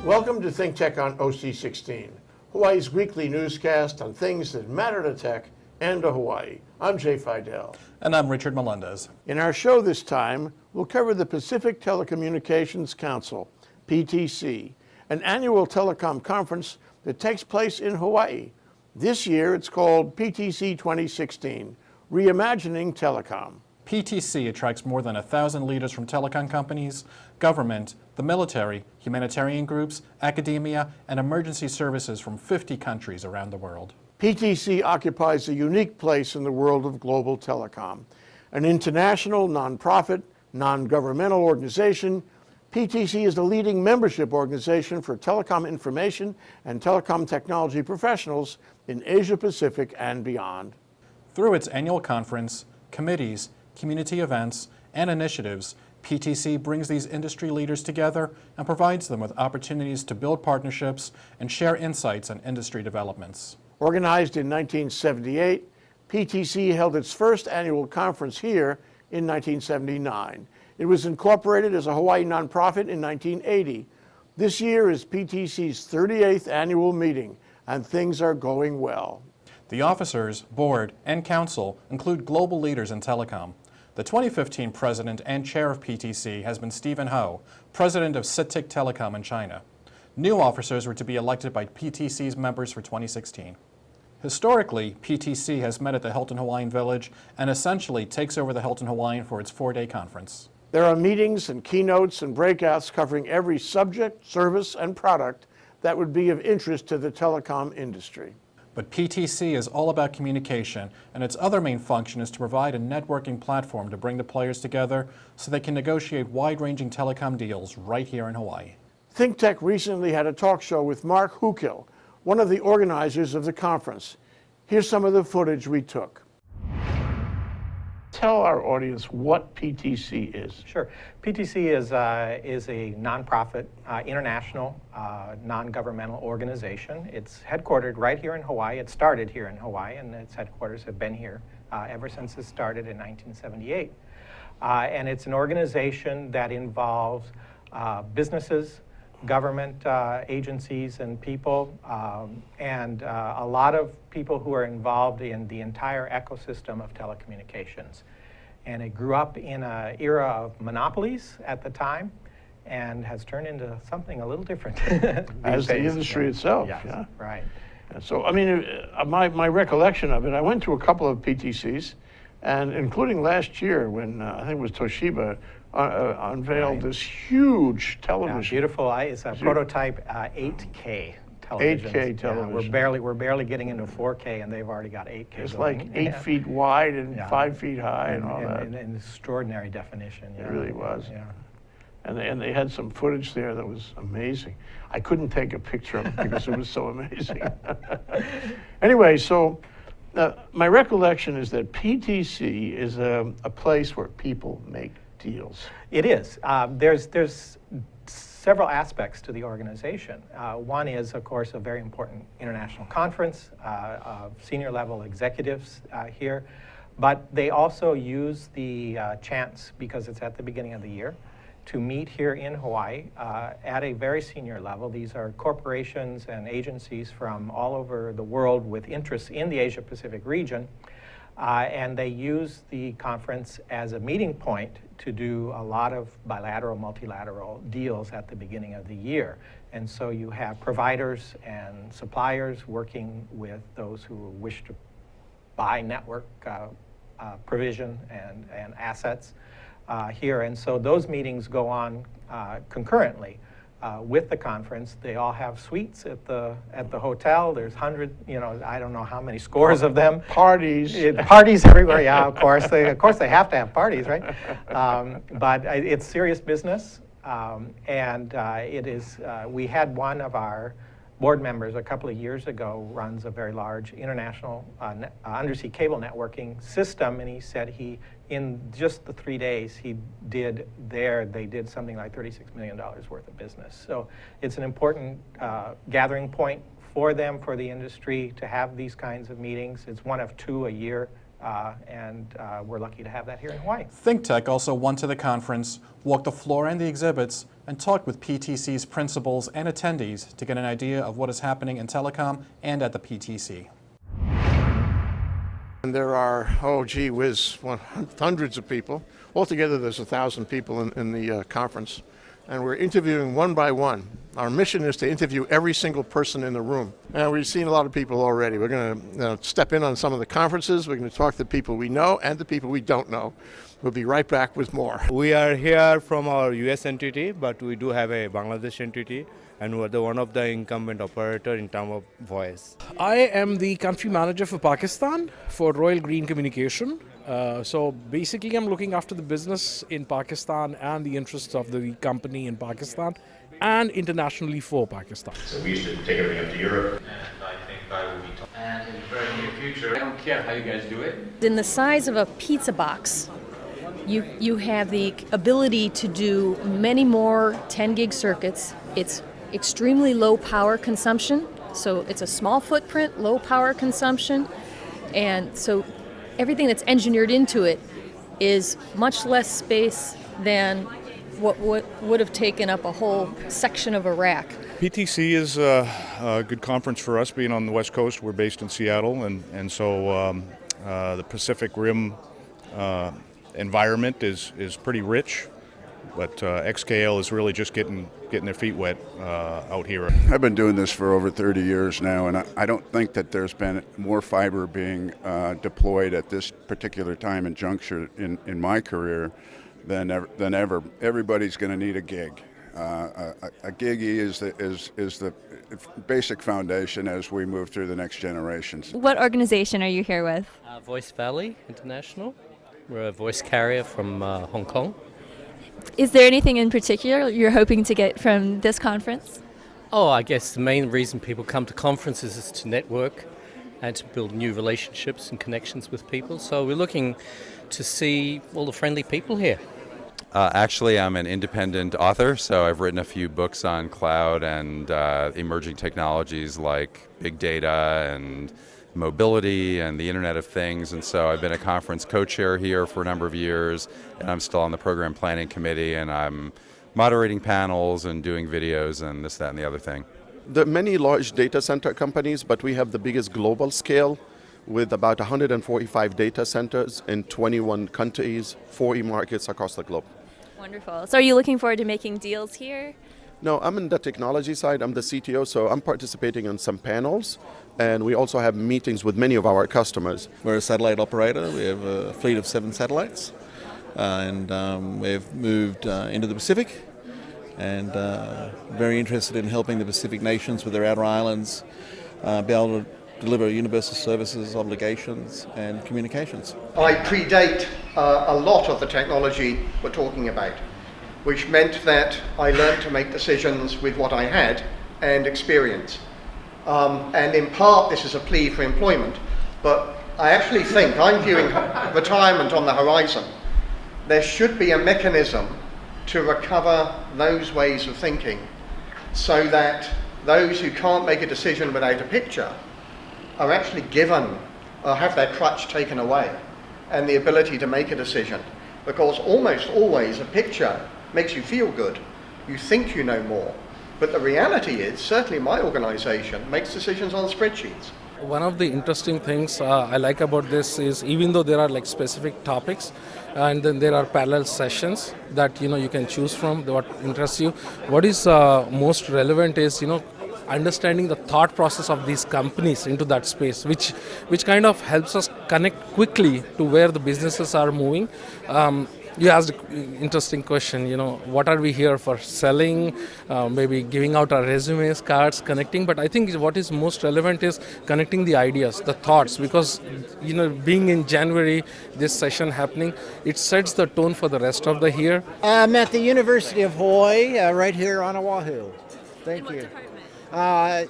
Welcome to ThinkTech on OC16, Hawaii's weekly newscast on things that matter to tech and to Hawaii. I'm Jay Fidell. And I'm Richard Melendez. In our show this time, we'll cover the Pacific Telecommunications Council, PTC, an annual telecom conference that takes place in Hawaii. This year it's called PTC 2016, Reimagining Telecom. PTC attracts more than 1,000 leaders from telecom companies, government, the military, humanitarian groups, academia, and emergency services from 50 countries around the world. PTC occupies a unique place in the world of global telecom. An international, nonprofit, non-governmental organization, PTC is the leading membership organization for telecom information and telecom technology professionals in Asia Pacific and beyond. Through its annual conference, committees, community events, and initiatives, PTC brings these industry leaders together and provides them with opportunities to build partnerships and share insights on industry developments. Organized in 1978, PTC held its first annual conference here in 1979. It was incorporated as a Hawaii nonprofit in 1980. This year is PTC's 38th annual meeting, and things are going well. The officers, board, and council include global leaders in telecom. The 2015 president and chair of PTC has been Stephen Ho, president of Pacific Telecom in China. New officers were to be elected by PTC's members for 2016. Historically, PTC has met at the Hilton Hawaiian Village and essentially takes over the Hilton Hawaiian for its 4-day conference. There are meetings and keynotes and breakouts covering every subject, service, and product that would be of interest to the telecom industry. But PTC is all about communication, and its other main function is to provide a networking platform to bring the players together so they can negotiate wide-ranging telecom deals right here in Hawaii. ThinkTech recently had a talk show with Mark Hukill, one of the organizers of the conference. Here's some of the footage we took. Tell our audience what PTC is. Sure. PTC is a nonprofit, international, non-governmental organization. It's headquartered right here in Hawaii. It started here in Hawaii, and its headquarters have been here ever since it started in 1978. And it's an organization that involves businesses, government agencies and people, and a lot of people who are involved in the entire ecosystem of telecommunications. And it grew up in an era of monopolies at the time and has turned into something a little different. As the industry itself, yes, yeah. Right. And so, I mean, my recollection of it, I went to a couple of PTCs, and including last year when I think it was Toshiba unveiled this huge television. Yeah, beautiful. It's a prototype 8K television. 8K television. Yeah, we're barely getting into 4K, and they've already got 8K. It's going. like 8 feet wide and 5 feet high and all that. And extraordinary definition. Yeah. It really was. Yeah. And they had some footage there that was amazing. I couldn't take a picture of it because it was so amazing. Anyway, so my recollection is that PTC is a place where people make deals. It is. There's several aspects to the organization. One is, of course, a very important international conference of senior level executives here, but they also use the chance, because it's at the beginning of the year, to meet here in Hawaii at a very senior level. These are corporations and agencies from all over the world with interests in the Asia Pacific region. And they use the conference as a meeting point to do a lot of bilateral, multilateral deals at the beginning of the year. And so you have providers and suppliers working with those who wish to buy network provision and assets here. And so those meetings go on concurrently. With the conference. They all have suites at the hotel. There's hundreds, I don't know how many scores of them. Parties. Parties everywhere, yeah, of course. They have to have parties, right? But it's serious business. And it is, we had one of our board members a couple of years ago runs a very large international undersea cable networking system, and he said in just the 3 days they did something like $36 million worth of business. So it's an important gathering point for them, for the industry, to have these kinds of meetings. It's one of 2 a year and we're lucky to have that here in Hawaii. ThinkTech also went to the conference, walked the floor and the exhibits, and talked with PTC's principals and attendees to get an idea of what is happening in telecom and at the PTC. And there are, oh gee whiz, hundreds of people. Altogether there's 1,000 people in the conference. And we're interviewing one by one. Our mission is to interview every single person in the room. And we've seen a lot of people already. We're going to step in on some of the conferences. We're going to talk to people we know and the people we don't know. We'll be right back with more. We are here from our US entity, but we do have a Bangladesh entity, and we're one of the incumbent operator in terms of voice. I am the country manager for Pakistan for Royal Green Communication. So basically I'm looking after the business in Pakistan and the interests of the company in Pakistan and internationally for Pakistan. So we used to take everything up to Europe, and I think I will be and in the very near future, I don't care how you guys do it. In the size of a pizza box, you have the ability to do many more 10 gig circuits. It's extremely low power consumption, so it's a small footprint, low power consumption, and so everything that's engineered into it is much less space than what would have taken up a whole section of a rack. PTC is a good conference for us being on the West Coast. We're based in Seattle, and so the Pacific Rim environment is pretty rich, but XKL is really just getting their feet wet out here. I've been doing this for over 30 years now, and I don't think that there's been more fiber being deployed at this particular time and juncture in my career than ever. Everybody's going to need a gig. A gig is the basic foundation as we move through the next generations. What organization are you here with? Voice Valley International. We're a voice carrier from Hong Kong. Is there anything in particular you're hoping to get from this conference? Oh, I guess the main reason people come to conferences is to network and to build new relationships and connections with people. So we're looking to see all the friendly people here. Actually, I'm an independent author, so I've written a few books on cloud and emerging technologies like big data and mobility and the Internet of Things, and so I've been a conference co-chair here for a number of years, and I'm still on the program planning committee, and I'm moderating panels and doing videos and this, that, and the other thing. There are many large data center companies, but we have the biggest global scale with about 145 data centers in 21 countries, 40 markets across the globe. Wonderful. So are you looking forward to making deals here? No, I'm in the technology side. I'm the CTO, so I'm participating in some panels, and we also have meetings with many of our customers. We're a satellite operator. We have a fleet of 7 satellites, and we've moved into the Pacific, and very interested in helping the Pacific nations with their outer islands be able to deliver universal services, obligations, and communications. I predate a lot of the technology we're talking about, which meant that I learned to make decisions with what I had and experience. And in part, this is a plea for employment, but I actually think I'm viewing retirement on the horizon. There should be a mechanism to recover those ways of thinking so that those who can't make a decision without a picture are actually given or have their crutch taken away and the ability to make a decision. Because almost always a picture makes you feel good. You think you know more. But the reality is, certainly my organization makes decisions on spreadsheets. One of the interesting things I like about this is even though there are like specific topics and then there are parallel sessions that you can choose from what interests you. What is most relevant is understanding the thought process of these companies into that space, which kind of helps us connect quickly to where the businesses are moving. You asked an interesting question, what are we here for? Selling, maybe giving out our resumes, cards, connecting. But I think what is most relevant is connecting the ideas, the thoughts, because, being in January, this session happening, it sets the tone for the rest of the year. I'm at the University of Hawaii, right here on Oahu. Thank you.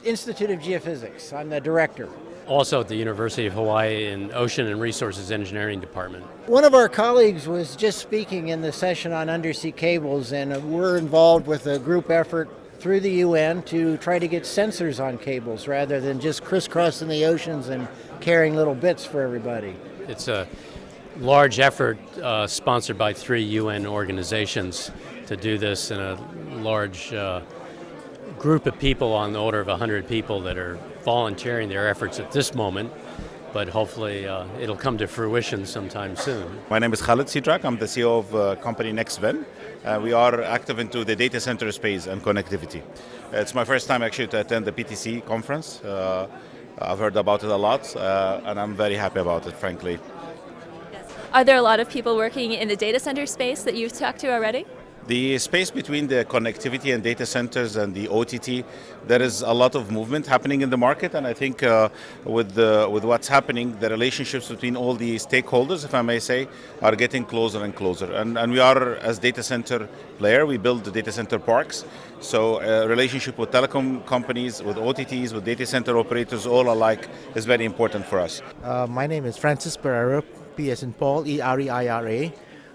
Institute of Geophysics. I'm the director. Also at the University of Hawaii in Ocean and Resources Engineering Department. One of our colleagues was just speaking in the session on undersea cables, and we're involved with a group effort through the UN to try to get sensors on cables rather than just crisscrossing the oceans and carrying little bits for everybody. It's a large effort sponsored by 3 UN organizations to do this, in a large group of people on the order of 100 people that are volunteering their efforts at this moment, but hopefully it'll come to fruition sometime soon. My name is Khalid Sidrak. I'm the CEO of company NextVen. We are active into the data center space and connectivity. It's my first time actually to attend the PTC conference. I've heard about it a lot, and I'm very happy about it, frankly. Are there a lot of people working in the data center space that you've talked to already? The space between the connectivity and data centers and the OTT, there is a lot of movement happening in the market, and I think with what's happening, the relationships between all the stakeholders, if I may say, are getting closer and closer. And we are, as data center player, we build the data center parks. So relationship with telecom companies, with OTTs, with data center operators, all alike, is very important for us. My name is Francis Pereira, P as in Paul, E-R-E-I-R-A.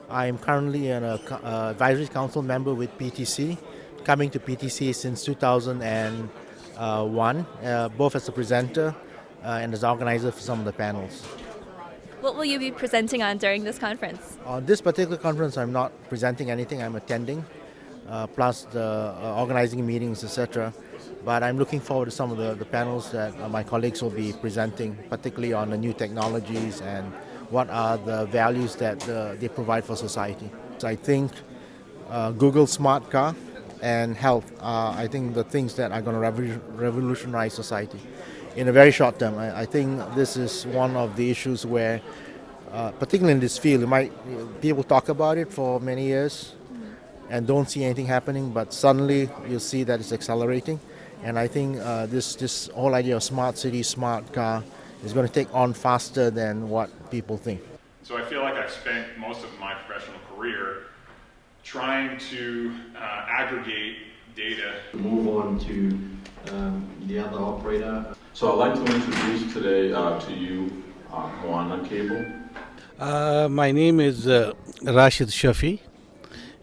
I am currently an advisory council member with PTC, coming to PTC since 2001, both as a presenter and as organizer for some of the panels. What will you be presenting on during this conference? On this particular conference, I'm not presenting anything, I'm attending, plus the organizing meetings, etc. But I'm looking forward to some of the panels that my colleagues will be presenting, particularly on the new technologies and what are the values that they provide for society. So I think Google Smart Car and health are, I think, the things that are going to revolutionize society in a very short term. I think this is one of the issues where, particularly in this field, people talk about it for many years and don't see anything happening, but suddenly you'll see that it's accelerating. And I think this whole idea of smart city, smart car, is going to take on faster than what people think. So I feel like I've spent most of my professional career trying to aggregate data. Move on to the other operator. So I'd like to introduce today to you Moana Cable. My name is Rashid Shafi,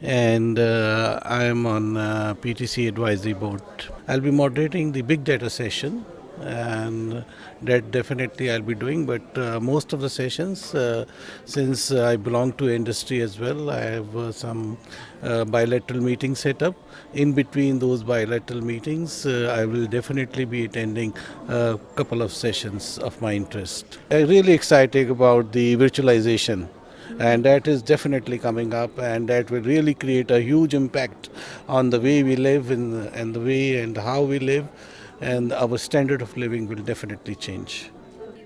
and I am on PTC Advisory Board. I'll be moderating the big data session, and that definitely I'll be doing, but most of the sessions, since I belong to industry as well, I have some bilateral meetings set up. In between those bilateral meetings, I will definitely be attending a couple of sessions of my interest. I'm really excited about the virtualization, and that is definitely coming up, and that will really create a huge impact on the way we live and the way and how we live, and our standard of living will definitely change.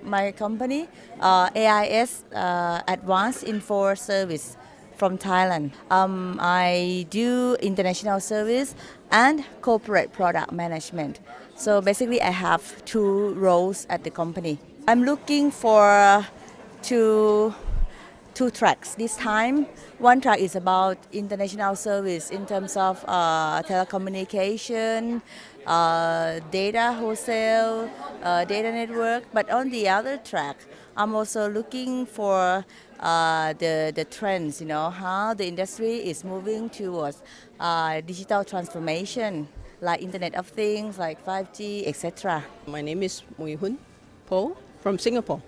My company, AIS Advanced Info Service from Thailand. I do international service and corporate product management. So basically I have 2 roles at the company. I'm looking for two tracks this time. One track is about international service in terms of telecommunication, data wholesale, data network. But on the other track, I'm also looking for the trends, how the industry is moving towards digital transformation, like Internet of Things, like 5G, etc. My name is Mui Hun Po from Singapore.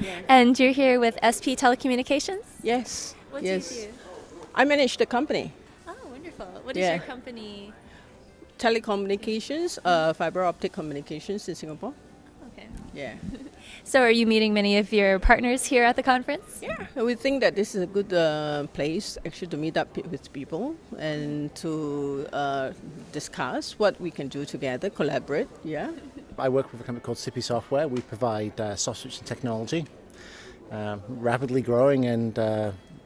Yeah. And you're here with SP Telecommunications? Yes. What yes. do you do? I manage the company. Oh, wonderful. What is your company? Telecommunications, fiber optic communications in Singapore. Okay. Yeah. So are you meeting many of your partners here at the conference? Yeah, we think that this is a good place actually to meet up with people and to discuss what we can do together, collaborate, yeah. I work with a company called Sippy Software. We provide soft switching technology, rapidly growing and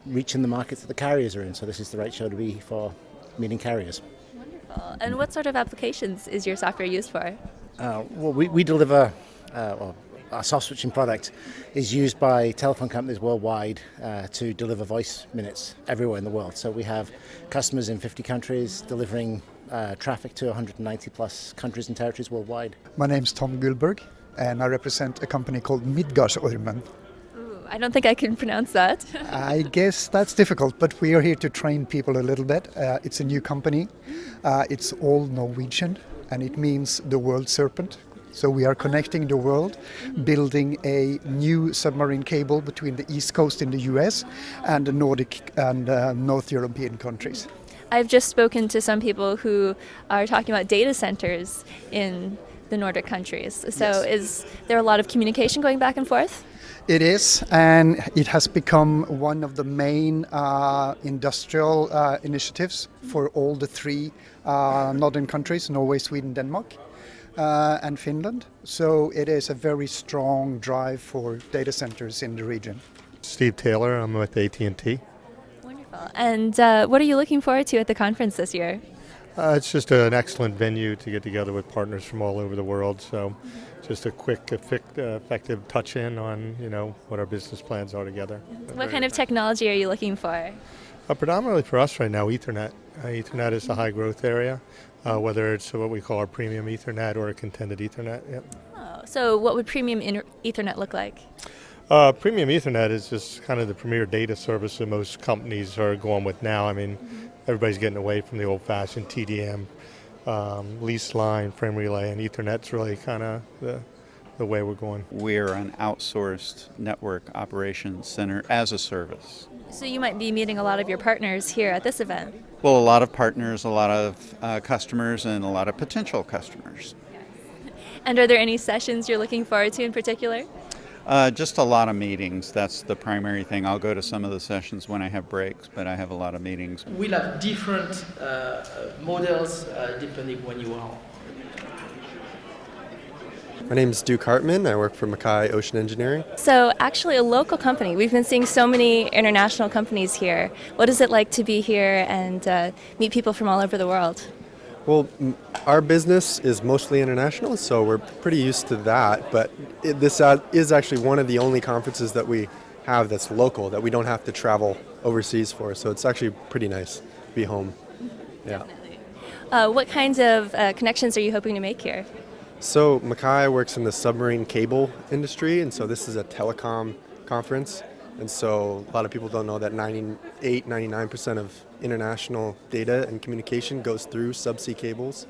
reaching the markets that the carriers are in. So this is the right show to be for meeting carriers. Wonderful. And what sort of applications is your software used for? Well, we deliver, our soft switching product is used by telephone companies worldwide to deliver voice minutes everywhere in the world. So we have customers in 50 countries delivering traffic to 190 plus countries and territories worldwide. My name's Tom Gullberg, and I represent a company called Midgardsormen. I don't think I can pronounce that. I guess that's difficult, but we are here to train people a little bit. It's a new company. It's all Norwegian, and it means the world serpent. So we are connecting the world, building a new submarine cable between the East Coast in the US and the Nordic and North European countries. I've just spoken to some people who are talking about data centers in the Nordic countries. So Yes. is there a lot of communication going back and forth? It is, and it has become one of the main industrial initiatives for all the three northern countries, Norway, Sweden, Denmark, and Finland. So it is a very strong drive for data centers in the region. Steve Taylor, I'm with AT&T. Wonderful. And what are you looking forward to at the conference this year? It's just an excellent venue to get together with partners from all over the world. So just a quick, effective touch-in on, what our business plans are together. What kind of technology are you looking for? Predominantly for us right now, Ethernet. Ethernet is a high-growth area, whether it's what we call our premium Ethernet or a contended Ethernet. Yep. Oh, so what would premium Ethernet look like? Premium Ethernet is just kind of the premier data service that most companies are going with now. I mean, everybody's getting away from the old-fashioned TDM, lease line, frame relay, and Ethernet's really kind of the way we're going. We're an outsourced network operations center as a service. So you might be meeting a lot of your partners here at this event. Well, a lot of partners, a lot of customers, and a lot of potential customers. And are there any sessions you're looking forward to in particular? Just a lot of meetings. That's the primary thing. I'll go to some of the sessions when I have breaks, but I have a lot of meetings. We'll have different models depending when you are. My name is Duke Hartman. I work for Mackay Ocean Engineering. So actually a local company. We've been seeing so many international companies here. What is it like to be here and meet people from all over the world? Well, our business is mostly international, so we're pretty used to that, but this is actually one of the only conferences that we have that's local, that we don't have to travel overseas for, so it's actually pretty nice to be home. Yeah. What kinds of connections are you hoping to make here? So Mackay works in the submarine cable industry, and so this is a telecom conference. And so a lot of people don't know that 99% of international data and communication goes through subsea cables.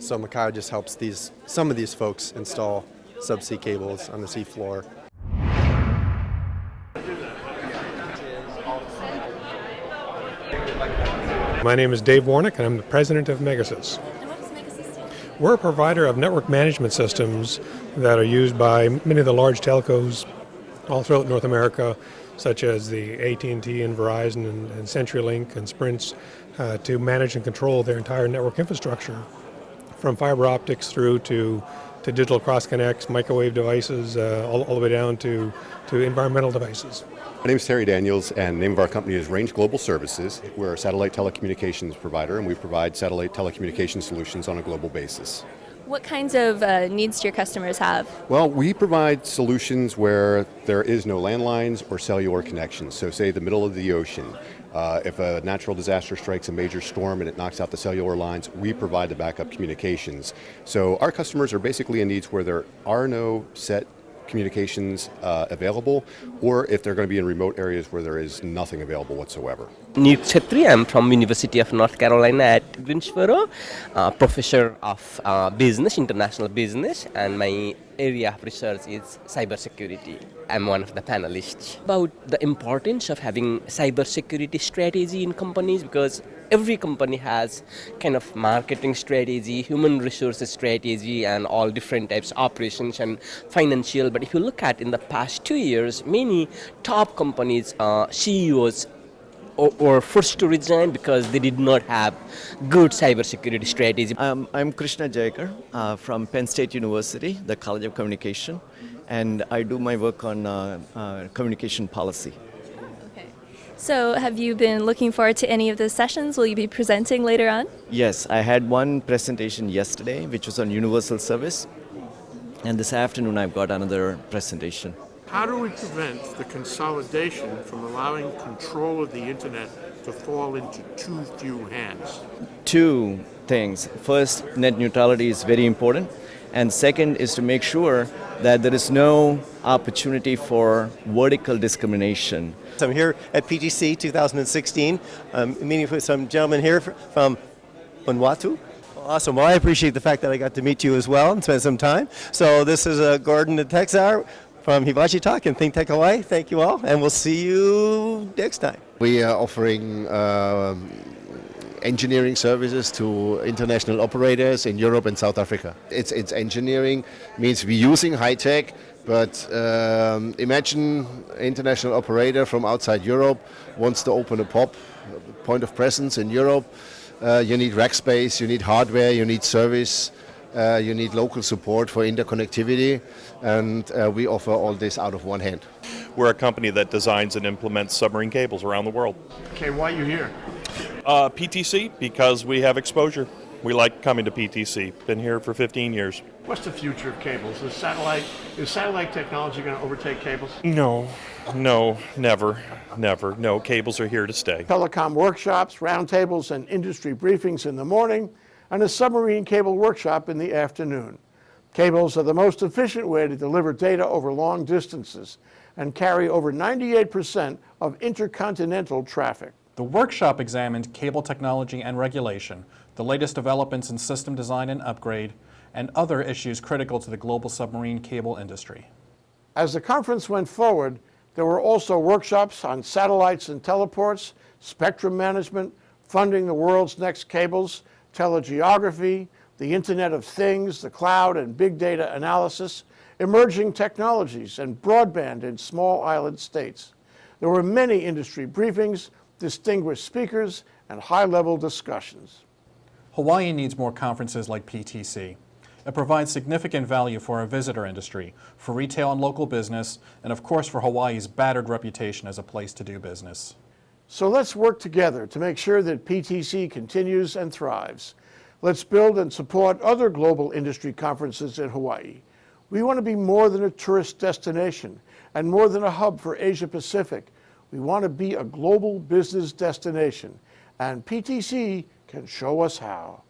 So Mackay just helps some of these folks install subsea cables on the seafloor. My name is Dave Warnick, and I'm the president of Megasys. We're a provider of network management systems that are used by many of the large telcos all throughout North America, such as the AT&T and Verizon and CenturyLink and Sprint, to manage and control their entire network infrastructure, from fiber optics through to digital cross-connects, microwave devices, all the way down to environmental devices. My name is Terry Daniels, and the name of our company is Range Global Services. We're a satellite telecommunications provider, and we provide satellite telecommunications solutions on a global basis. What kinds of needs do your customers have? Well, we provide solutions where there is no landlines or cellular connections. So say the middle of the ocean, if a natural disaster strikes a major storm and it knocks out the cellular lines, we provide the backup communications. So our customers are basically in needs where there are no set communications available, or if they're going to be in remote areas where there is nothing available whatsoever. Niyut Chetri, I'm from University of North Carolina at Greensboro, professor of business, international business, and my area of research is cybersecurity. I'm one of the panelists. About the importance of having cybersecurity strategy in companies, because every company has kind of marketing strategy, human resources strategy, and all different types of operations and financial. But if you look at in the past 2 years, many top companies, CEOs, or forced to resign because they did not have good cybersecurity strategy. I'm Krishna Jayakar from Penn State University, the College of Communication, and I do my work on communication policy. So have you been looking forward to any of the sessions? Will you be presenting later on? Yes, I had one presentation yesterday, which was on universal service, and this afternoon I've got another presentation. How do we prevent the consolidation from allowing control of the internet to fall into too few hands? Two things. First, net neutrality is very important. And second is to make sure that there is no opportunity for vertical discrimination. I'm here at PTC 2016, meeting with some gentlemen here from Vanuatu. Awesome. Well, I appreciate the fact that I got to meet you as well and spend some time. So this is Gordon and Texar from Hibachi Talk and ThinkTech Hawaii. Thank you all, and we'll see you next time. We are offering engineering services to international operators in Europe and South Africa. It's engineering, means we're using high tech, but imagine an international operator from outside Europe wants to open a point of presence in Europe. You need rack space, you need hardware, you need service, you need local support for interconnectivity, and we offer all this out of one hand. We're a company that designs and implements submarine cables around the world. Okay, why are you here? PTC, because we have exposure. We like coming to PTC. Been here for 15 years. What's the future of cables? Is satellite technology going to overtake cables? No, never. No, cables are here to stay. Telecom workshops, roundtables, and industry briefings in the morning, and a submarine cable workshop in the afternoon. Cables are the most efficient way to deliver data over long distances and carry over 98% of intercontinental traffic. The workshop examined cable technology and regulation, the latest developments in system design and upgrade, and other issues critical to the global submarine cable industry. As the conference went forward, there were also workshops on satellites and teleports, spectrum management, funding the world's next cables, telegeography, the Internet of Things, the cloud and big data analysis, emerging technologies, and broadband in small island states. There were many industry briefings, distinguished speakers, and high-level discussions. Hawaii needs more conferences like PTC. It provides significant value for our visitor industry, for retail and local business, and of course for Hawaii's battered reputation as a place to do business. So let's work together to make sure that PTC continues and thrives. Let's build and support other global industry conferences in Hawaii. We want to be more than a tourist destination and more than a hub for Asia Pacific. We want to be a global business destination, and PTC can show us how.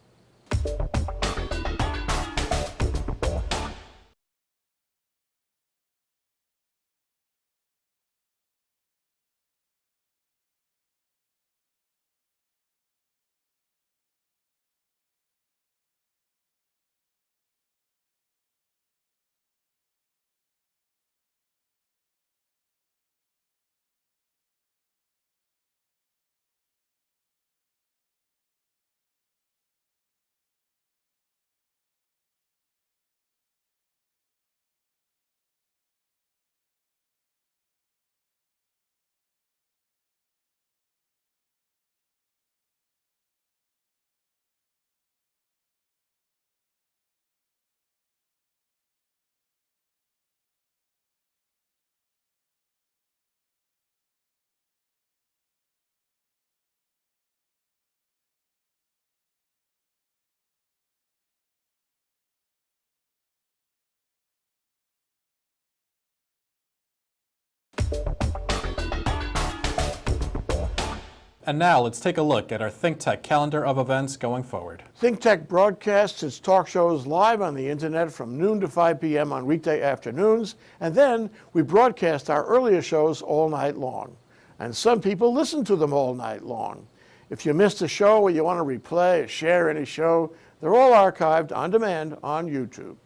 And now let's take a look at our ThinkTech calendar of events going forward. ThinkTech broadcasts its talk shows live on the internet from noon to 5 p.m. on weekday afternoons, and then we broadcast our earlier shows all night long. And some people listen to them all night long. If you missed a show or you want to replay or share any show, they're all archived on demand on YouTube.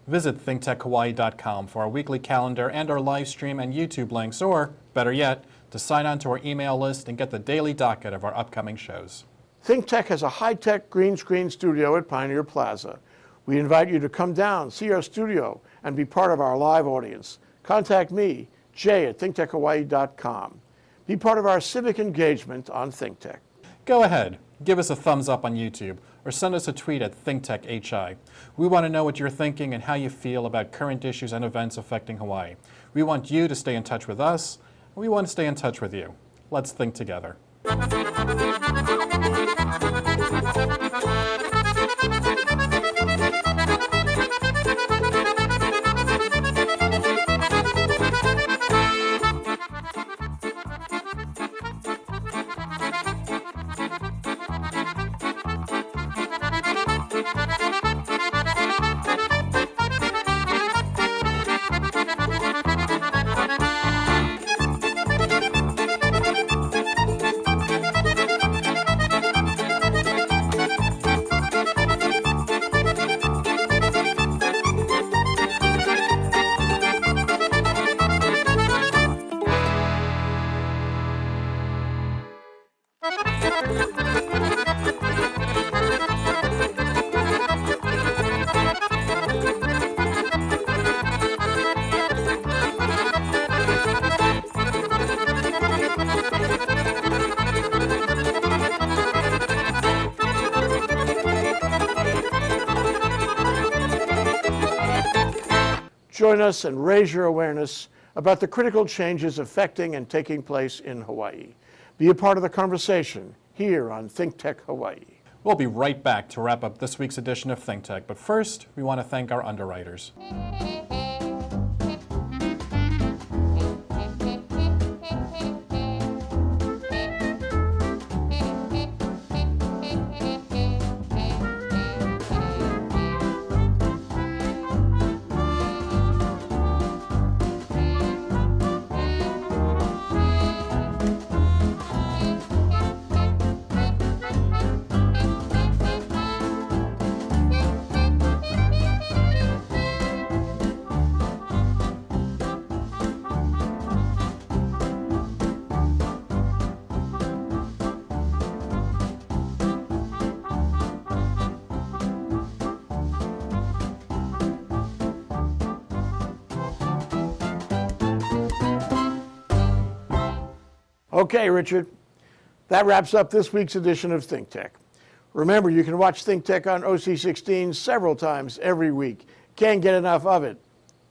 Visit thinktechhawaii.com for our weekly calendar and our live stream and YouTube links, or, better yet, to sign on to our email list and get the daily docket of our upcoming shows. ThinkTech has a high-tech green screen studio at Pioneer Plaza. We invite you to come down, see our studio, and be part of our live audience. Contact me, Jay at thinktechhawaii.com. Be part of our civic engagement on ThinkTech. Go ahead, give us a thumbs up on YouTube, or send us a tweet at ThinkTechHI. We want to know what you're thinking and how you feel about current issues and events affecting Hawaii. We want you to stay in touch with us, and we want to stay in touch with you. Let's think together. Join us and raise your awareness about the critical changes affecting and taking place in Hawaii. Be a part of the conversation here on ThinkTech Hawaii. We'll be right back to wrap up this week's edition of ThinkTech, but first, we want to thank our underwriters. Okay, Richard, that wraps up this week's edition of ThinkTech. Remember, you can watch ThinkTech on OC16 several times every week. Can't get enough of it,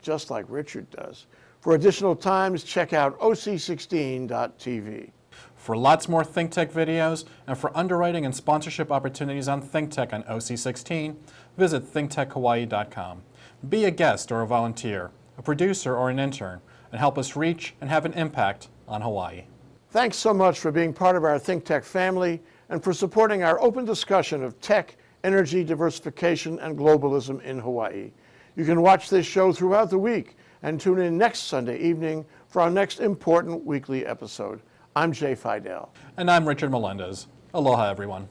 just like Richard does. For additional times, check out OC16.tv. For lots more ThinkTech videos and for underwriting and sponsorship opportunities on ThinkTech on OC16, visit thinktechhawaii.com. Be a guest or a volunteer, a producer or an intern, and help us reach and have an impact on Hawaii. Thanks so much for being part of our ThinkTech family and for supporting our open discussion of tech, energy, diversification, and globalism in Hawaii. You can watch this show throughout the week and tune in next Sunday evening for our next important weekly episode. I'm Jay Fidell. And I'm Richard Melendez. Aloha, everyone.